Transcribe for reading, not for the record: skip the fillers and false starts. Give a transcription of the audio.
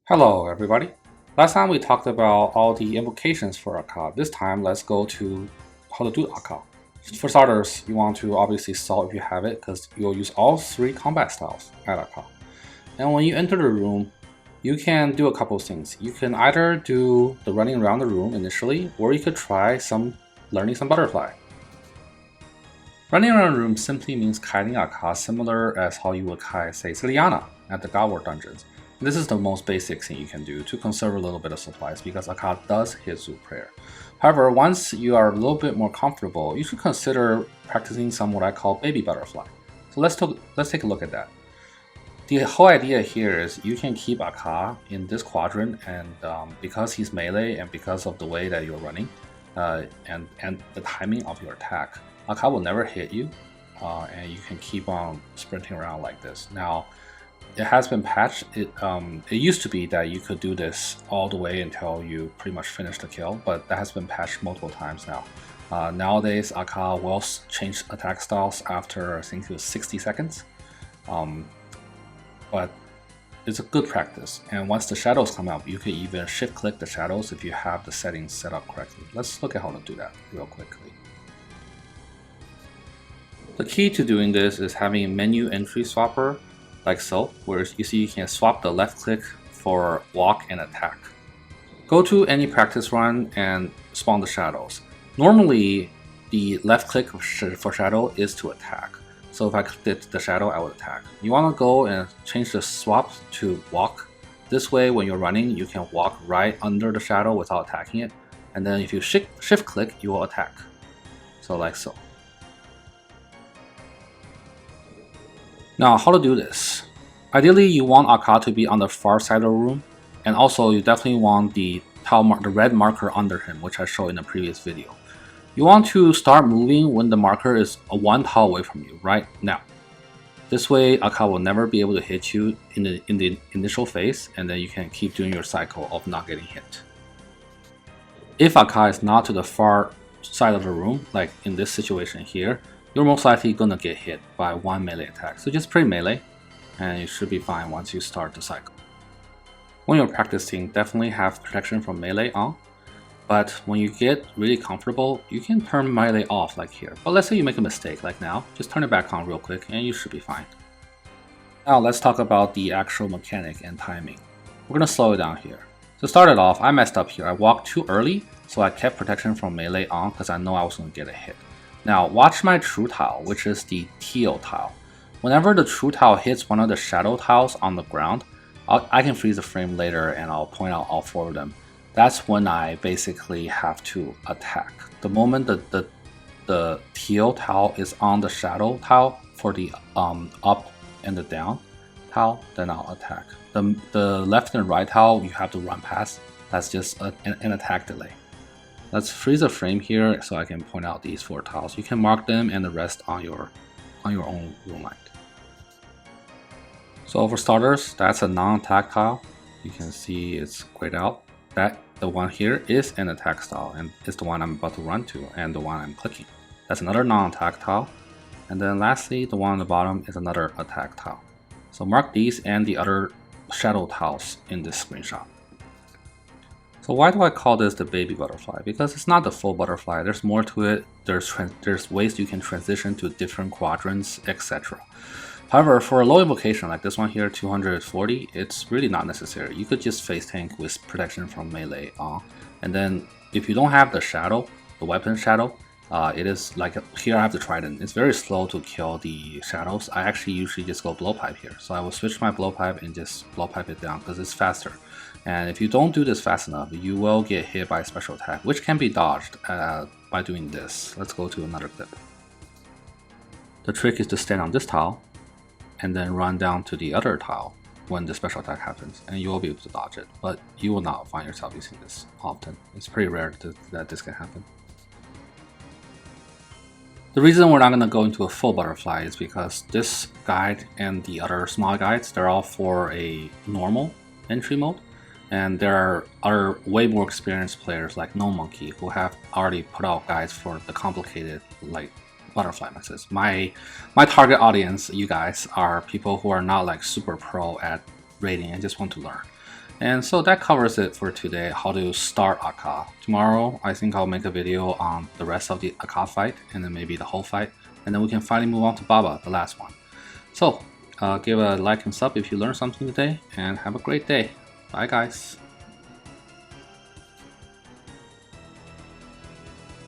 Hello everybody. Last time we talked about all the invocations for Akkha. This time let's go to how to do Akkha. For starters, you want to obviously salt if you have it because you'll use all three combat styles at Akkha. And when you enter the room, you can do a couple of things. You can either do the running around the room initially, or you could try learning some butterfly. Running around the room simply means kiting Akkha similar as how you would kite, say, Celiana at the God War dungeons. This is the most basic thing you can do to conserve a little bit of supplies because Akkha does hit Zoo Prayer. However, once you are a little bit more comfortable, you should consider practicing some what I call baby butterfly. So let's take a look at that. The whole idea here is you can keep Akkha in this quadrant, and because he's melee and because of the way that you're running and the timing of your attack, Akkha will never hit you, and you can keep on sprinting around like this. Now, it has been patched. It used to be that you could do this all the way until you pretty much finish the kill, but that has been patched multiple times now. Nowadays, Akkha will change attack styles after I think it was 60 seconds, but it's a good practice. And once the shadows come up, you can even shift click the shadows if you have the settings set up correctly. Let's look at how to do that real quickly. The key to doing this is having a menu entry swapper like so, where you see you can swap the left click for walk and attack. Go to any practice run and spawn the shadows. Normally, the left click for shadow is to attack. So if I click the shadow, I would attack. You want to go and change the swap to walk. This way, when you're running, you can walk right under the shadow without attacking it. And then if you shift click, you will attack. So like so. Now, how to do this? Ideally, you want Akkha to be on the far side of the room, and also you definitely want the red marker under him, which I showed in the previous video. You want to start moving when the marker is one tile away from you, right now. This way, Akkha will never be able to hit you in the initial phase, and then you can keep doing your cycle of not getting hit. If Akkha is not to the far side of the room, like in this situation here, you're most likely gonna get hit by one melee attack. So just pray melee, and you should be fine once you start the cycle. When you're practicing, definitely have protection from melee on, but when you get really comfortable, you can turn melee off like here. But let's say you make a mistake like now, just turn it back on real quick and you should be fine. Now let's talk about the actual mechanic and timing. We're gonna slow it down here. To start it off, I messed up here. I walked too early, so I kept protection from melee on because I know I was gonna get a hit. Now watch my true tile, which is the teal tile. Whenever the true tile hits one of the shadow tiles on the ground, I can freeze the frame later and I'll point out all four of them. That's when I basically have to attack. The moment the teal tile is on the shadow tile for the up and the down tile, then I'll attack. The left and right tile you have to run past. That's just an attack delay. Let's freeze a frame here so I can point out these four tiles. You can mark them and the rest on your own room light. So for starters, that's a non-attack tile. You can see it's grayed out. The one here is an attack style, and it's the one I'm about to run to and the one I'm clicking. That's another non-attack tile. And then lastly, the one on the bottom is another attack tile. So mark these and the other shadow tiles in this screenshot. So why do I call this the baby butterfly? Because it's not the full butterfly. There's more to it. There's ways you can transition to different quadrants, etc. However, for a low invocation like this one here, 240, it's really not necessary. You could just face tank with protection from melee on. And then if you don't have the shadow, the weapon shadow, it is like here I have the trident. It's very slow to kill the shadows. I actually usually just go blowpipe here. So I will switch my blowpipe and just blowpipe it down because it's faster. And if you don't do this fast enough, you will get hit by a special attack, which can be dodged by doing this. Let's go to another clip. The trick is to stand on this tile and then run down to the other tile when the special attack happens, and you will be able to dodge it. But you will not find yourself using this often. It's pretty rare that this can happen. The reason we're not going to go into a full butterfly is because this guide and the other small guides, they're all for a normal entry mode. And there are other way more experienced players like No Monkey who have already put out guides for the complicated like butterfly methods. My target audience, you guys, are people who are not like super pro at raiding and just want to learn. And so that covers it for today, how to start Akkha. Tomorrow, I think I'll make a video on the rest of the Akkha fight, and then maybe the whole fight, and then we can finally move on to Baba, the last one. So, give a like and sub if you learned something today, and have a great day. Bye guys.